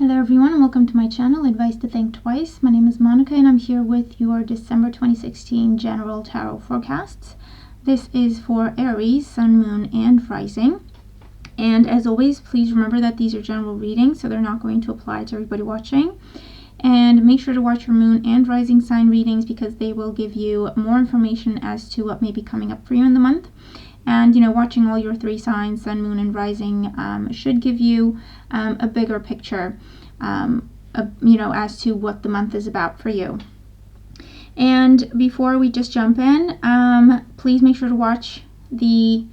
Hello everyone, and welcome to my channel, Advice to Think Twice. My name is Monica and I'm here with your December 2016 General Tarot Forecasts. This is for Aries, Sun, Moon, and Rising. And as always, please remember that these are general readings, so they're not going to apply to everybody watching. And make sure to watch your Moon and Rising sign readings because they will give you more information as to what may be coming up for you in the month. And, watching all your three signs, Sun, Moon, and Rising, should give you a bigger picture, as to what the month is about for you. And before we just jump in, please make sure to watch the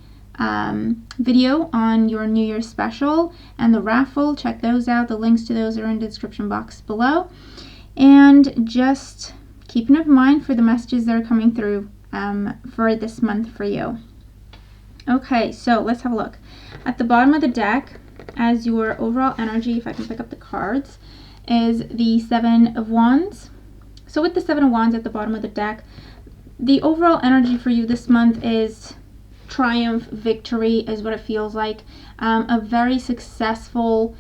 video on your New Year's special and the raffle. Check those out. The links to those are in the description box below. And just keep an open mind for the messages that are coming through for this month for you. Okay, so let's have a look. At the bottom of the deck, as your overall energy, if I can pick up the cards, is the Seven of Wands. So with the Seven of Wands at the bottom of the deck, the overall energy for you this month is triumph, victory is what it feels like. A very successful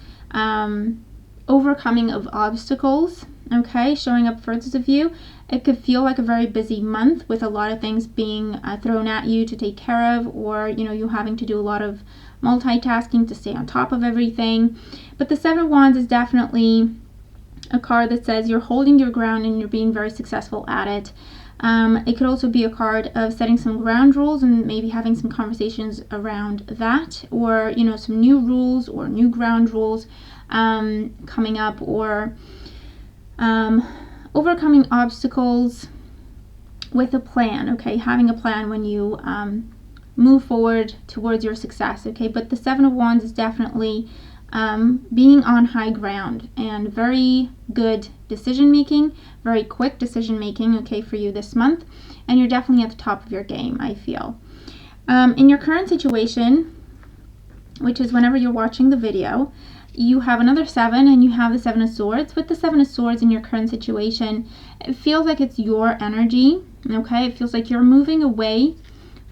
overcoming of obstacles, okay, showing up for those of you. It could feel like a very busy month with a lot of things being thrown at you to take care of, or you having to do a lot of multitasking to stay on top of everything. But the Seven of Wands is definitely a card that says you're holding your ground and you're being very successful at it. It could also be a card of setting some ground rules and maybe having some conversations around that, or some new rules or new ground rules coming up, or overcoming obstacles with a plan, okay? Having a plan when you move forward towards your success, okay? But the Seven of Wands is definitely being on high ground and very good decision making, very quick decision making, okay, for you this month. And you're definitely at the top of your game, I feel. In your current situation, which is whenever you're watching the video, you have another seven and you have the Seven of Swords. With the Seven of Swords in your current situation, it feels like it's your energy, okay? It feels like you're moving away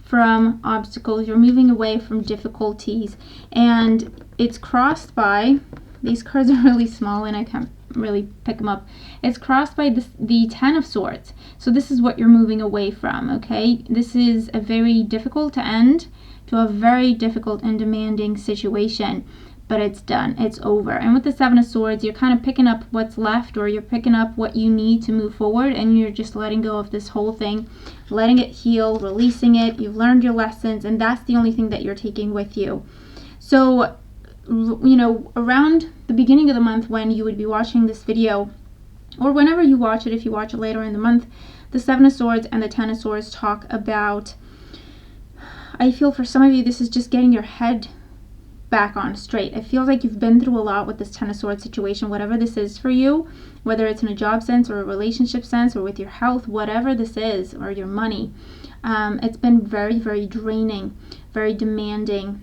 from obstacles, you're moving away from difficulties, and it's crossed by, these cards are really small and I can't really pick them up. It's crossed by the Ten of Swords. So this is what you're moving away from, okay? This is a very difficult to end to a very difficult and demanding situation. But it's done, it's over. And with the Seven of Swords, you're kind of picking up what's left, or you're picking up what you need to move forward, and you're just letting go of this whole thing, letting it heal, releasing it. You've learned your lessons, and that's the only thing that you're taking with you. So, around the beginning of the month when you would be watching this video, or whenever you watch it, if you watch it later in the month, the Seven of Swords and the Ten of Swords talk about, I feel for some of you, this is just getting your head back on straight. It feels like you've been through a lot with this Ten of Swords situation, whatever this is for you, whether it's in a job sense or a relationship sense or with your health, whatever this is, or your money. It's been very, very draining, very demanding.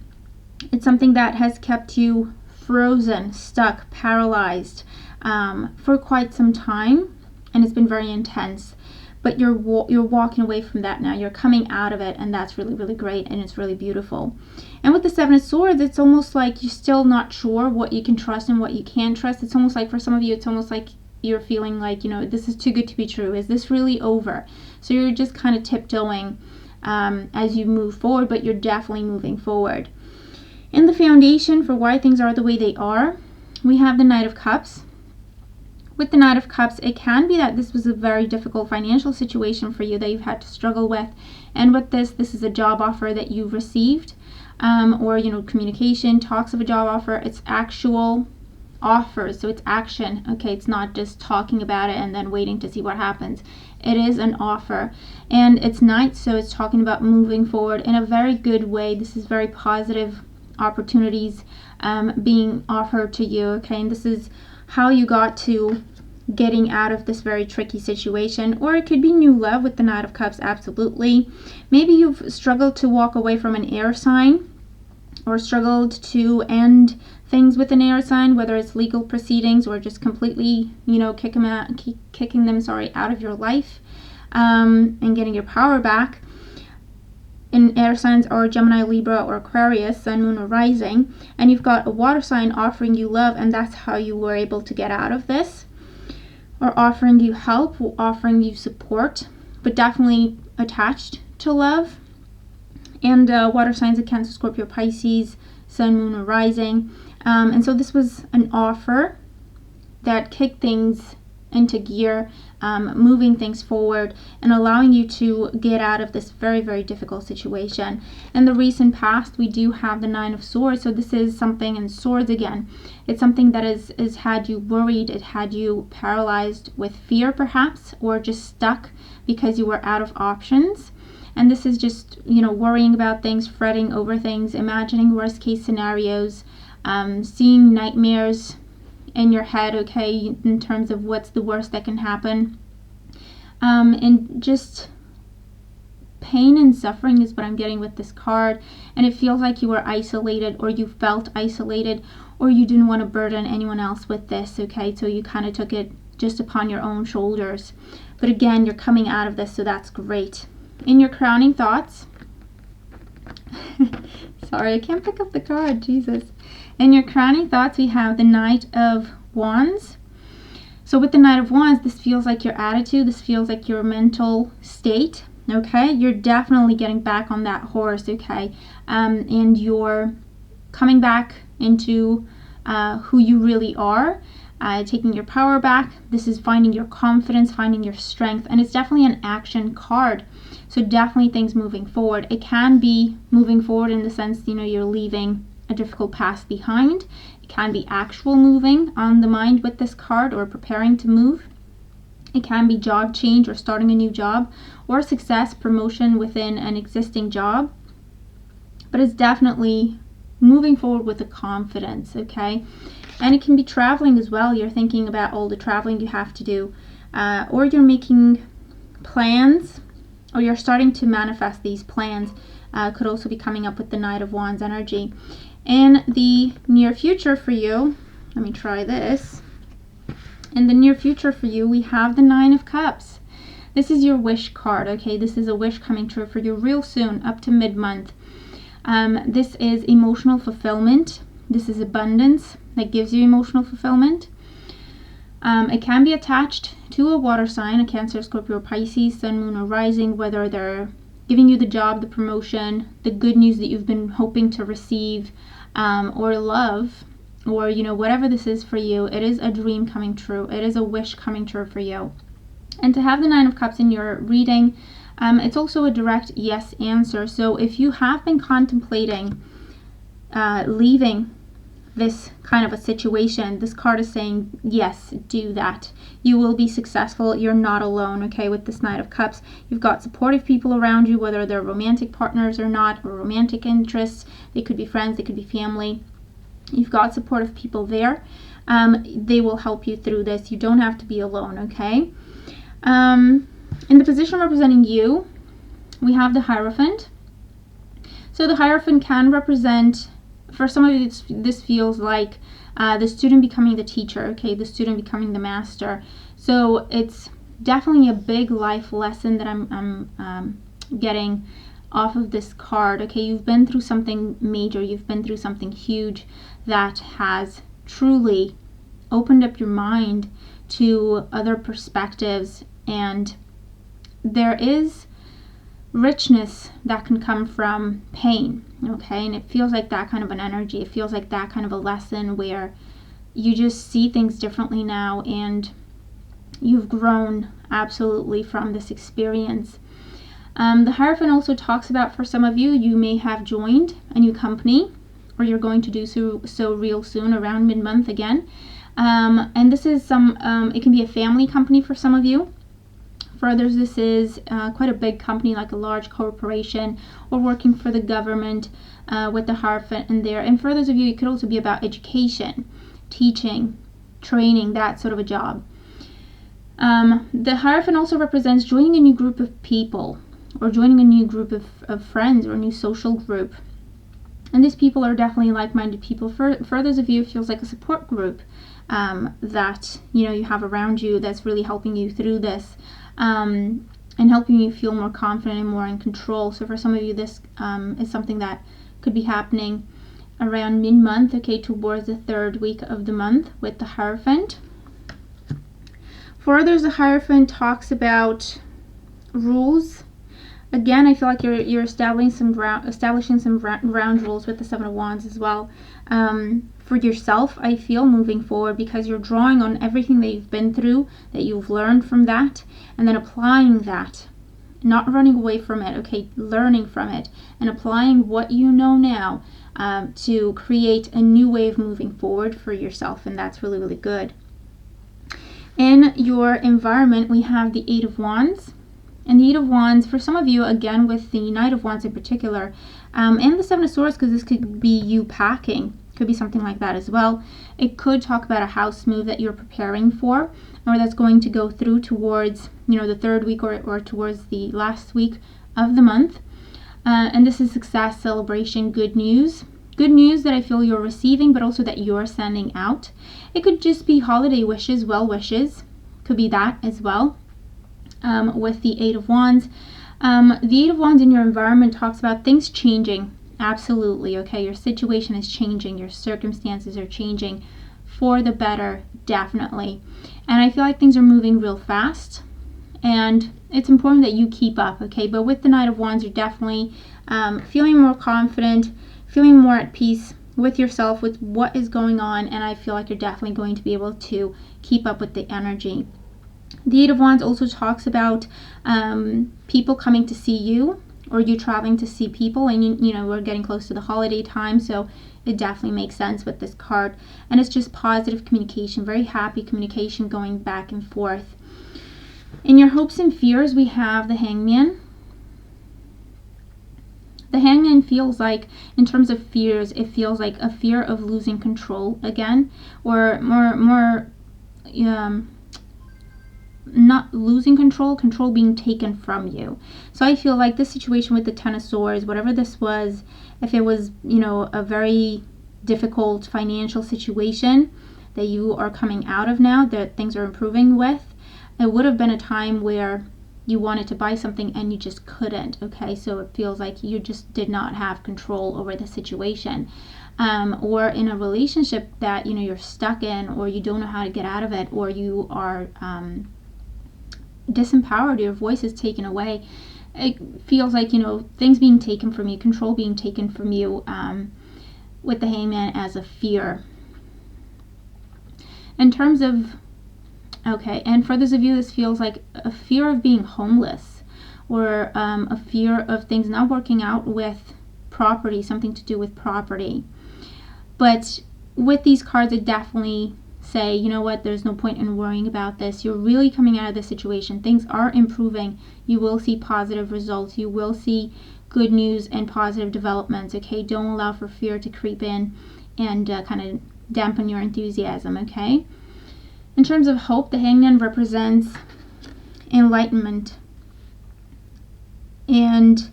It's something that has kept you frozen, stuck, paralyzed for quite some time, and it's been very intense. But you're walking away from that now. You're coming out of it, and that's really, really great, and it's really beautiful. And with the Seven of Swords, it's almost like you're still not sure what you can trust and what you can't trust. It's almost like, for some of you, it's almost like you're feeling like, this is too good to be true. Is this really over? So you're just kind of tiptoeing as you move forward, but you're definitely moving forward. In the foundation for why things are the way they are, we have the Knight of Cups. With the Knight of Cups, it can be that this was a very difficult financial situation for you that you've had to struggle with. And with this is a job offer that you've received, or, communication, talks of a job offer. It's actual offers, so it's action, okay? It's not just talking about it and then waiting to see what happens. It is an offer. And it's Knight, so it's talking about moving forward in a very good way. This is very positive opportunities being offered to you, okay? And this is how you got to getting out of this very tricky situation. Or it could be new love with the Knight of Cups, absolutely. Maybe you've struggled to walk away from an air sign, or struggled to end things with an air sign, whether it's legal proceedings or just completely, kicking them out of your life, and getting your power back. in air signs are Gemini, Libra, or Aquarius, sun, moon, or rising, and you've got a water sign offering you love, and that's how you were able to get out of this, or offering you help, or offering you support, but definitely attached to love. And water signs are Cancer, Scorpio, Pisces, sun, moon, or rising. And so this was an offer that kicked things into gear, moving things forward and allowing you to get out of this very, very difficult situation. In the recent past, we do have the Nine of Swords. So this is something in swords again. It's something that is had you worried. It had you paralyzed with fear perhaps, or just stuck because you were out of options. And this is just, worrying about things, fretting over things, imagining worst case scenarios, seeing nightmares in your head, okay, in terms of what's the worst that can happen. And just pain and suffering is what I'm getting with this card. And it feels like you were isolated, or you felt isolated, or you didn't want to burden anyone else with this, okay? So you kind of took it just upon your own shoulders. But again, you're coming out of this, so that's great. In your crowning thoughts, sorry, I can't pick up the card, Jesus. In your crowning thoughts, we have the Knight of Wands. So with the Knight of Wands, this feels like your attitude, this feels like your mental state, okay? You're definitely getting back on that horse, okay? And you're coming back into who you really are. Taking your power back. This is finding your confidence, finding your strength, and it's definitely an action card. So definitely things moving forward. It can be moving forward in the sense, you're leaving a difficult past behind. It can be actual moving on the mind with this card, or preparing to move. It can be job change, or starting a new job, or success, promotion within an existing job. But it's definitely moving forward with a confidence, okay? And it can be traveling as well. You're thinking about all the traveling you have to do, or you're making plans, or you're starting to manifest these plans. Could also be coming up with the Knight of Wands energy. In the near future for you, let me try this. In the near future for you, we have the Nine of Cups. This is your wish card, okay? This is a wish coming true for you real soon, up to mid-month. This is emotional fulfillment. This is abundance that gives you emotional fulfillment. It can be attached to a water sign, a Cancer, Scorpio, Pisces, sun, moon, or rising, whether they're giving you the job, the promotion, the good news that you've been hoping to receive, or love, or whatever this is for you. It is a dream coming true. It is a wish coming true for you. And to have the Nine of Cups in your reading, it's also a direct yes answer. So if you have been contemplating leaving this kind of a situation, this card is saying yes, do that. You will be successful. You're not alone, okay? With this Knight of Cups, you've got supportive people around you, whether they're romantic partners or not, or romantic interests. They could be friends, they could be family. You've got supportive people there. They will help you through this. You don't have to be alone, okay? In the position representing you, we have the Hierophant. So the Hierophant can represent, for some of you, this feels like the student becoming the teacher, okay? The student becoming the master. So it's definitely a big life lesson that I'm getting off of this card, okay? You've been through something major. You've been through something huge that has truly opened up your mind to other perspectives, and there is richness that can come from pain, okay? And it feels like that kind of an energy. It feels like that kind of a lesson where you just see things differently now, and you've grown absolutely from this experience. The Hierophant also talks about, for some of you, you may have joined a new company, or you're going to do so real soon, around mid-month again. And this is it can be a family company for some of you. For others, this is quite a big company, like a large corporation, or working for the government with the Hierophant in there. And for others of you, it could also be about education, teaching, training, that sort of a job. The Hierophant also represents joining a new group of people, or joining a new group of friends, or a new social group. And these people are definitely like-minded people. For others of you, it feels like a support group that you have around you that's really helping you through this. and helping you feel more confident and more in control. So for some of you, this is something that could be happening around mid-month, okay, towards the 3rd week of the month with the Hierophant. For others, the Hierophant talks about rules. Again, I feel like you're establishing some ground rules with the Seven of Wands as well. For yourself, I feel, moving forward, because you're drawing on everything that you've been through, that you've learned from that, and then applying that, not running away from it, okay, learning from it and applying what you know now to create a new way of moving forward for yourself, and that's really, really good. In your environment, we have the 8 of Wands. And the 8 of Wands, for some of you, again, with the Knight of Wands in particular, and the 7 of Swords, because this could be you packing, could be something like that as well. It could talk about a house move that you're preparing for, or that's going to go through towards, the 3rd week or towards the last week of the month. And this is success, celebration, good news. Good news that I feel you're receiving, but also that you're sending out. It could just be holiday wishes, well wishes. Could be that as well. With the 8 of Wands. The 8 of Wands in your environment talks about things changing. Absolutely, okay? Your situation is changing. Your circumstances are changing for the better, definitely. And I feel like things are moving real fast. And it's important that you keep up, okay? But with the Knight of Wands, you're definitely feeling more confident, feeling more at peace with yourself, with what is going on. And I feel like you're definitely going to be able to keep up with the energy. The 8 of Wands also talks about people coming to see you, or you traveling to see people, and we're getting close to the holiday time, so it definitely makes sense with this card. And it's just positive communication, very happy communication going back and forth. In your hopes and fears, we have the Hangman. The Hangman feels like, in terms of fears, it feels like a fear of losing control again, or more not losing control being taken from you. So I feel like this situation with the 10 of Swords, whatever this was, if it was, a very difficult financial situation that you are coming out of now, that things are improving with, it would have been a time where you wanted to buy something and you just couldn't, okay? So it feels like you just did not have control over the situation. Or in a relationship that, you're stuck in, or you don't know how to get out of it, or you are disempowered, your voice is taken away. It feels like, things being taken from you, control being taken from you, with the Hangman as a fear. In terms of, okay, and for those of you, this feels like a fear of being homeless, or a fear of things not working out with property, something to do with property. But with these cards, it definitely say, you know what, there's no point in worrying about this. You're really coming out of this situation. Things are improving. You will see positive results. You will see good news and positive developments, okay? Don't allow for fear to creep in and kind of dampen your enthusiasm, okay? In terms of hope, the Hangman represents enlightenment. And,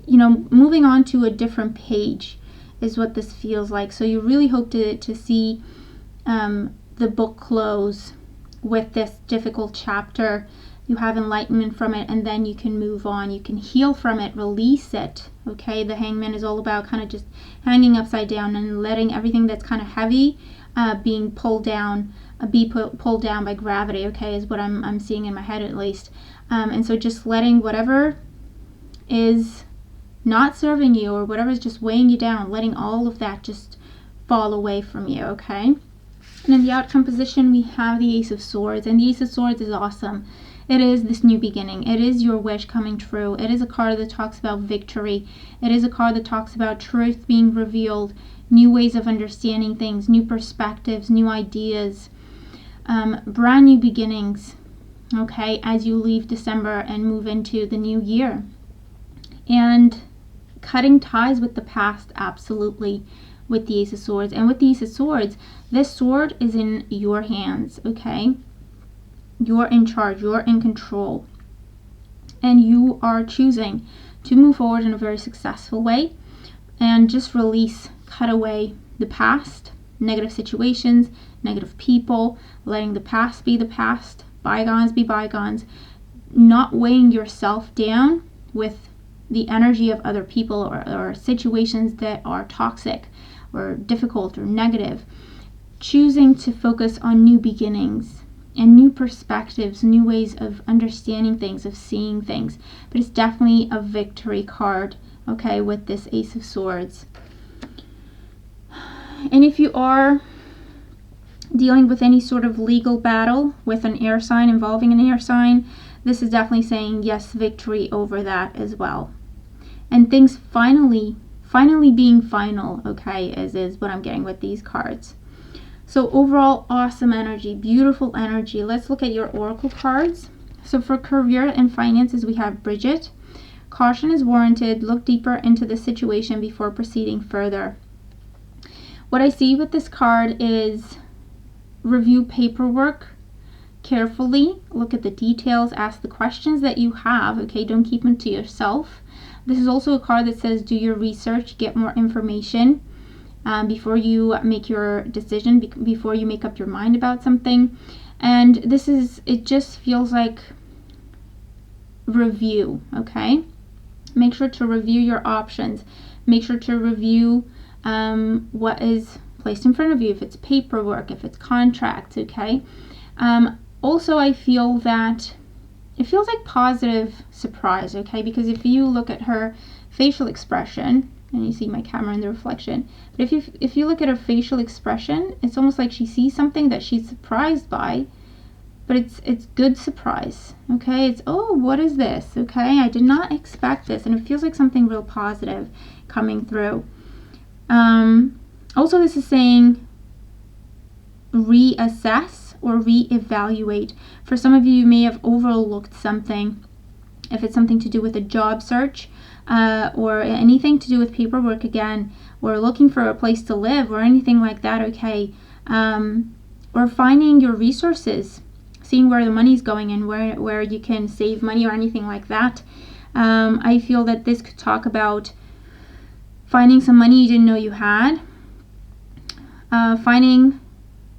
moving on to a different page is what this feels like. So you really hope to see the book close with this difficult chapter. You have enlightenment from it, and then you can move on. You can heal from it, release it, okay? The Hangman is all about kind of just hanging upside down and letting everything that's kind of heavy being pulled down, pulled down by gravity, okay, is what I'm seeing in my head at least. And so just letting whatever is not serving you, or whatever is just weighing you down, letting all of that just fall away from you, okay? And in the outcome position, we have the Ace of Swords, and the Ace of Swords is awesome. It is this new beginning. It is your wish coming true. It is a card that talks about victory. It is a card that talks about truth being revealed, new ways of understanding things, new perspectives, new ideas, brand new beginnings, okay, as you leave December and move into the new year. And cutting ties with the past, absolutely, with the Ace of Swords. And with the Ace of Swords, this sword is in your hands, okay? You're in charge, you're in control, and you are choosing to move forward in a very successful way and just release, cut away the past, negative situations, negative people, letting the past be the past, bygones be bygones, not weighing yourself down with the energy of other people or situations that are toxic or difficult or negative. Choosing to focus on new beginnings and new perspectives, new ways of understanding things, of seeing things. But it's definitely a victory card, okay, with this Ace of Swords. And if you are dealing with any sort of legal battle with an air sign, involving an air sign, this is definitely saying yes, victory over that as well. And things finally being final, okay, is what I'm getting with these cards. So overall, awesome energy, beautiful energy. Let's look at your oracle cards. So for career and finances, we have Bridget. Caution is warranted. Look deeper into the situation before proceeding further. What I see with this card is review paperwork carefully. Look at the details. Ask the questions that you have. Okay, don't keep them to yourself. This is also a card that says do your research, get more information. Before you make your decision, before you make up your mind about something. And it just feels like review, okay? Make sure to review your options. Make sure to review what is placed in front of you, if it's paperwork, if it's contracts, okay? Also, I feel that it feels like positive surprise, okay? Because if you look at her facial expression, and you see my camera in the reflection, but if you look at her facial expression, it's almost like she sees something that she's surprised by, but it's good surprise, okay? It's, oh, what is this? Okay, I did not expect this, and it feels like something real positive coming through. Also, this is saying reassess or reevaluate. For some of you, you may have overlooked something. If it's something to do with a job search, or anything to do with paperwork again, or looking for a place to live or anything like that, okay? Or finding your resources, seeing where the money's going and where you can save money or anything like that. I feel that this could talk about finding some money you didn't know you had, finding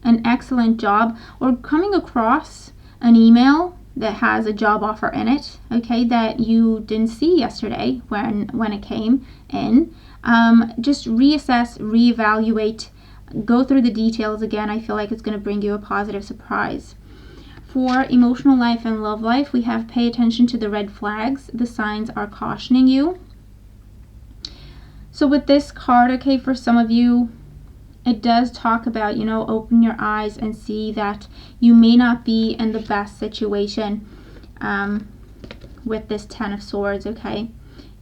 an excellent job, or coming across an email that has a job offer in it, okay, that you didn't see yesterday when it came in. Just reassess, reevaluate, go through the details again. I feel like it's going to bring you a positive surprise. For emotional life and love life, we have pay attention to the red flags. The signs are cautioning you. So with this card, okay, for some of you, it does talk about, open your eyes and see that you may not be in the best situation with this Ten of Swords, okay?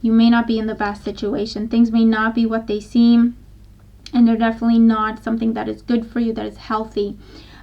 You may not be in the best situation. Things may not be what they seem, and they're definitely not something that is good for you, that is healthy.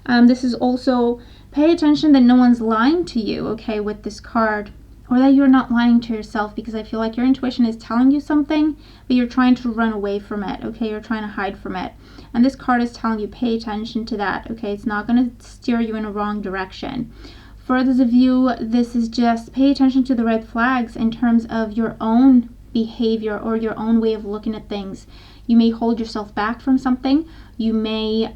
This is also, pay attention that no one's lying to you, okay, with this card. Or that you're not lying to yourself, because I feel like your intuition is telling you something, but you're trying to run away from it, okay? You're trying to hide from it. And this card is telling you, pay attention to that, okay? It's not going to steer you in a wrong direction. For others of you, this is just pay attention to the red flags in terms of your own behavior or your own way of looking at things. You may hold yourself back from something. You may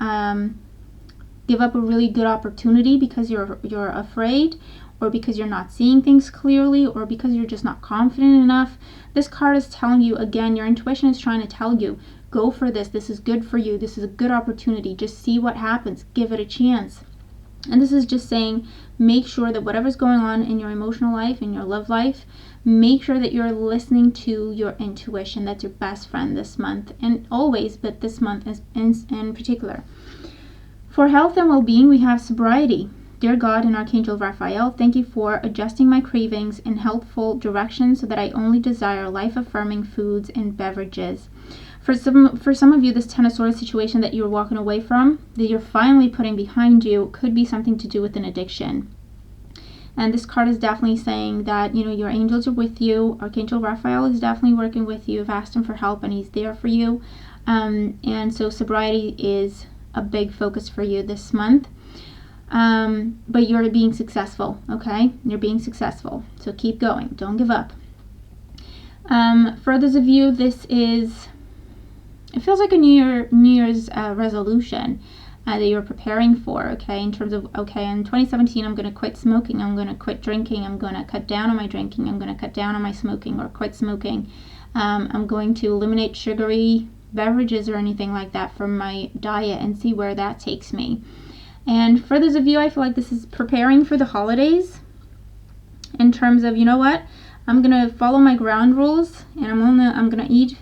give up a really good opportunity because you're afraid, or because you're not seeing things clearly, or because you're just not confident enough. This card is telling you, again, your intuition is trying to tell you, go for this. This is good for you. This is a good opportunity. Just see what happens. Give it a chance. And this is just saying, make sure that whatever's going on in your emotional life, in your love life, make sure that you're listening to your intuition. That's your best friend this month, and always, but this month in particular. For health and well-being, we have sobriety. Dear God and Archangel Raphael, thank you for adjusting my cravings in healthful directions so that I only desire life-affirming foods and beverages. For some of you, this Ten of Swords situation that you're walking away from, that you're finally putting behind you, could be something to do with an addiction. And this card is definitely saying that, your angels are with you. Archangel Raphael is definitely working with you. You've asked him for help and he's there for you. And so sobriety is a big focus for you this month. But you're being successful, okay? You're being successful. So keep going. Don't give up. For others of you, this is it feels like a New Year's resolution that you're preparing for, okay, in terms of, okay, in 2017, I'm going to quit smoking, I'm going to quit drinking, I'm going to cut down on my drinking, I'm going to cut down on my smoking or quit smoking. I'm going to eliminate sugary beverages or anything like that from my diet and see where that takes me. And for those of you, I feel like this is preparing for the holidays in terms of, you know what, I'm going to follow my ground rules, and I'm going to eat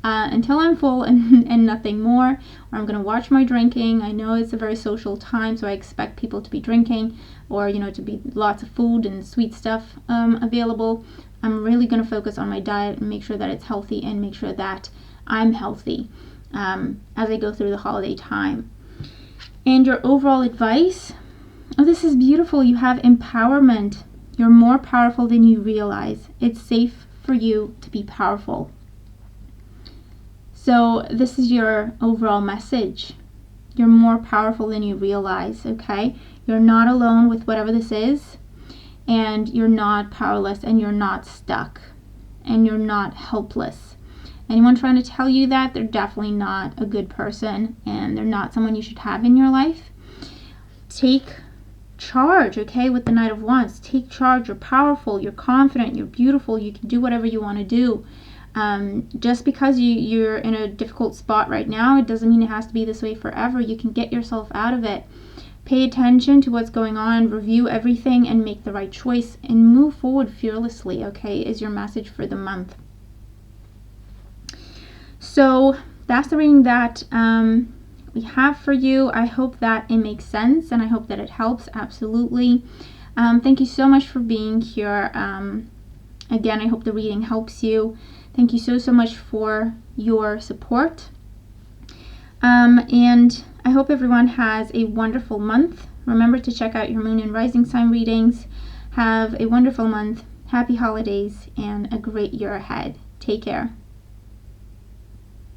until I'm full and nothing more, or I'm going to watch my drinking. I know it's a very social time, so I expect people to be drinking, or, you know, to be lots of food and sweet stuff available. I'm really going to focus on my diet and make sure that it's healthy and make sure that I'm healthy as I go through the holiday time. And your overall advice, oh, this is beautiful. You have empowerment. You're more powerful than you realize. It's safe for you to be powerful. So this is your overall message. You're more powerful than you realize, okay? You're not alone with whatever this is, and you're not powerless, and you're not stuck, and you're not helpless. Anyone trying to tell you that, they're definitely not a good person, and they're not someone you should have in your life. Take charge, okay, with the Knight of Wands. Take charge. You're powerful, you're confident, you're beautiful, you can do whatever you want to do. Just because you're in a difficult spot right now, it doesn't mean it has to be this way forever. You can get yourself out of it. Pay attention to what's going on, review everything, and make the right choice, and move forward fearlessly, okay, is your message for the month. So that's the reading that we have for you. I hope that it makes sense, and I hope that it helps, absolutely. Thank you so much for being here. Again, I hope the reading helps you. Thank you so much for your support. And I hope everyone has a wonderful month. Remember to check out your moon and rising sign readings. Have a wonderful month. Happy holidays and a great year ahead. Take care.